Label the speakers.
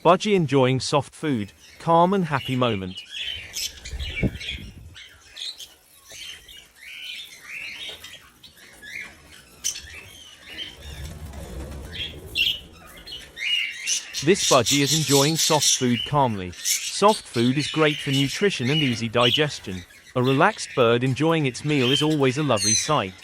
Speaker 1: Budgie enjoying soft food, calm and happy moment. This Budgie is enjoying soft food calmly. Soft food is great for nutrition and easy digestion. A relaxed bird enjoying its meal is always a lovely sight.